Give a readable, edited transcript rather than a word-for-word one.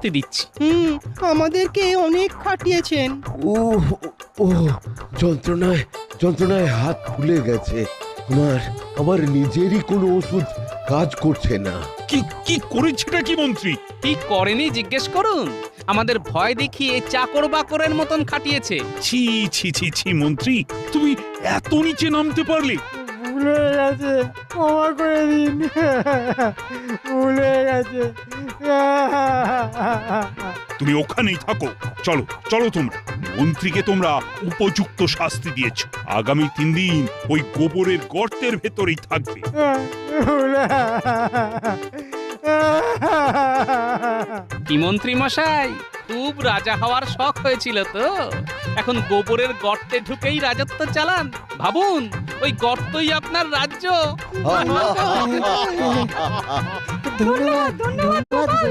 শাস্তি দিচ্ছি। আমাদেরকে অনেক খাটিয়েছেন। ও ও যন্ত্রণায় যন্ত্রণায় হাত ফুলে গেছে। আমার নিজেরই কোনো ওষুধ কাজ করছে না। কি কি করেছেটা কি মন্ত্রী? কি করেনি জিজ্ঞেস করুন। আমাদের ভয় দেখিয়ে চাকর বাকরের মতন খাটিয়েছে। ছি ছি ছি ছি মন্ত্রী, তুমি এত নিচে নামতে পারলে? ভুলে গেছে, ক্ষমা করে দিন, ভুলে গেছে। তুমি ওখানেই থাকো। চলো চলো, তোমরা মন্ত্রীকে তোমরা উপযুক্ত শাস্তি দিয়েছো। আগামী 3 দিন ওই গোবরের গর্তের ভেতরেই থাকবে। কি মন্ত্রী মশাই, খুব রাজা হওয়ার শখ হয়েছিল তো? এখন গোবরের গর্তে ঢুকেই রাজত্ব চালান। ভাবুন, ওই গর্তই আপনার রাজ্য। ধন্যবাদ, ধন্যবাদ, ধন্যবাদ গোপাল।